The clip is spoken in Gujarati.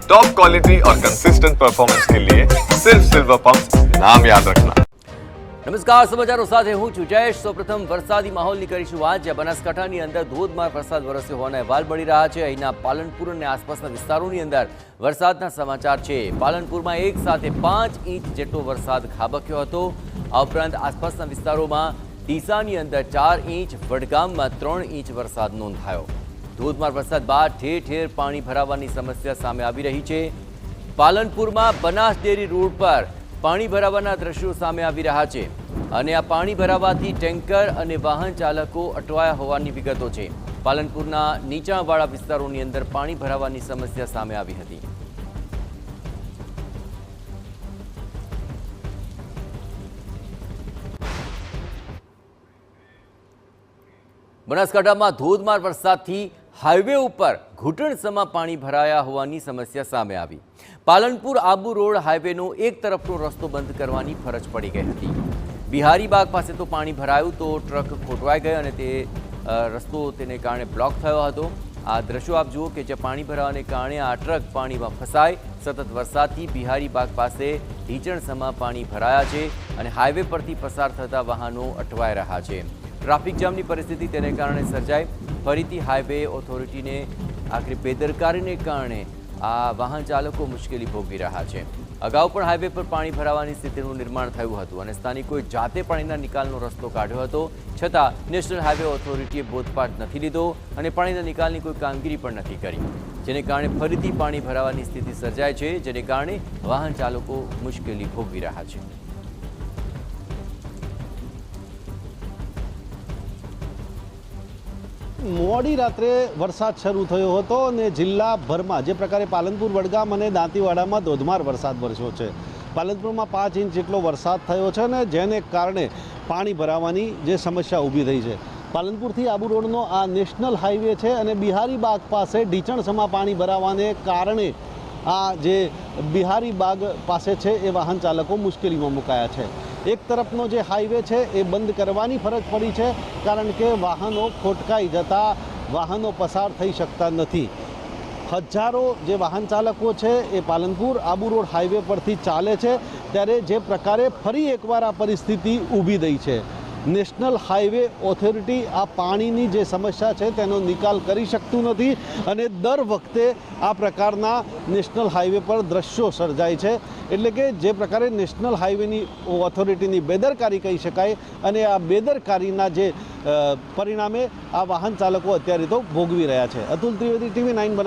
टॉप क्वालिटी और कंसिस्टेंट परफॉर्मेंस के लिए सिर्फ सिल्वर पंप नाम याद रखना। નમસ્કાર, સમાચારો સાથે હું છું જયેશ। સૌપ્રથમ વરસાદી માહોલની કરીશું વાત, જ્યાં બનાસકાંઠાની અંદર ધોધમાર વરસાદ વરસ્યો હોવાના અહેવાલ મળી રહ્યા છે। અહીંના પાલનપુર અને આસપાસના વિસ્તારોની અંદર વરસાદના સમાચાર છે। પાલનપુરમાં એક સાથે 5 ઇંચ જેટલો વરસાદ ખાબક્યો હતો। આ ઉપરાંત આસપાસના વિસ્તારોમાં ડીસાની અંદર 4 ઇંચ, વડગામમાં 3 ઇંચ વરસાદ નોંધાયો। ધોધમાર વરસાદ બાદ ઠેર ઠેર પાણી ભરાવાની સમસ્યા સામે આવી રહી છે। પાલનપુરમાં બનાસ ડેરી રોડ પર પાણી ભરાવાના દ્રશ્યો સામે આવી રહ્યા છે અને આ પાણી ભરાવાથી ટેન્કર અને વાહન ચાલકો અટવાયા હોવાની વિગતો છે। પાલનપુરના નીચાણવાળા વિસ્તારોની અંદર પાણી ભરાવાની સમસ્યા સામે આવી હતી। બનાસકાંઠામાં ધોધમાર વરસાદથી હાઈવે ઉપર ઘૂંટણસમાં પાણી ભરાયા હોવાની સમસ્યા સામે આવી। પાલનપુર આબુ રોડ હાઈવેનો એક તરફનો રસ્તો બંધ કરવાની ફરજ પડી ગઈ હતી। બિહારી બાગ પાસે તો પાણી ભરાયું તો ટ્રક ખોટવાઈ ગઈ અને તે રસ્તો તેને કારણે બ્લોક થયો હતો। આ દ્રશ્યો આપ જુઓ કે જે પાણી ભરાવાને કારણે આ ટ્રક પાણીમાં ફસાઈ। સતત વરસાદથી બિહારી બાગ પાસે ઢીચણસમાં પાણી ભરાયા છે અને હાઈવે પરથી પસાર થતા વાહનો અટવાઈ રહ્યા છે। ટ્રાફિક જામની પરિસ્થિતિ તેને કારણે સર્જાઈ। ફરીથી હાઈવે ઓથોરિટીને આખરી બેદરકારીને કારણે આ વાહન ચાલકો મુશ્કેલી ભોગવી રહ્યા છે। અગાઉ પણ હાઈવે પર પાણી ભરાવાની સ્થિતિનું નિર્માણ થયું હતું અને સ્થાનિકોએ જાતે પાણીના નિકાલનો રસ્તો કાઢ્યો હતો, છતાં નેશનલ હાઈવે ઓથોરિટીએ બોધપાઠ નથી લીધો અને પાણીના નિકાલની કોઈ કામગીરી પણ નથી કરી, જેને કારણે ફરીથી પાણી ભરાવાની સ્થિતિ સર્જાય છે, જેને કારણે વાહન ચાલકો મુશ્કેલી ભોગવી રહ્યા છે। મોડી રાત્રે વરસાદ શરૂ થયો હતો અને જિલ્લાભરમાં જે પ્રકારે પાલનપુર, વડગામ અને દાંતીવાડામાં ધોધમાર વરસાદ વરસ્યો છે। પાલનપુરમાં 5 ઇંચ જેટલો વરસાદ થયો છે અને જેને કારણે પાણી ભરાવાની જે સમસ્યા ઊભી થઈ છે। પાલનપુરથી આબુ રોડનો આ નેશનલ હાઈવે છે અને બિહારી બાગ પાસે ઢીચણસમાં પાણી ભરાવાને કારણે આ જે બિહારી બાગ પાસે છે એ વાહન ચાલકો મુશ્કેલીમાં મુકાયા છે। એક તરફનો જે હાઈવે છે એ બંધ કરવાની ફરજ પડી છે, કારણ કે વાહનો ખોટકાઈ જતા વાહનો પસાર થઈ શકતા નથી। હજારો જે વાહન ચાલકો છે એ પાલનપુર આબુ રોડ હાઈવે પરથી ચાલે છે, ત્યારે જે પ્રકારે ફરી એકવાર આ પરિસ્થિતિ ઊભી થઈ છે। નેશનલ હાઈવે ઓથોરિટી આ પાણીની જે સમસ્યા છે તેનો નિકાલ કરી શકતું નથી અને દર વખતે આ પ્રકારના નેશનલ હાઈવે પર દ્રશ્યો સર્જાય છે। એટલે કે જે પ્રકારે નેશનલ હાઈવેની ઓથોરિટીની બેદરકારી કહી શકાય અને આ બેદરકારીના જે પરિણામે આ વાહન ચાલકો અત્યારે તો ભોગવી રહ્યા છે। અતુલ ત્રિવેદી, TV9 બના।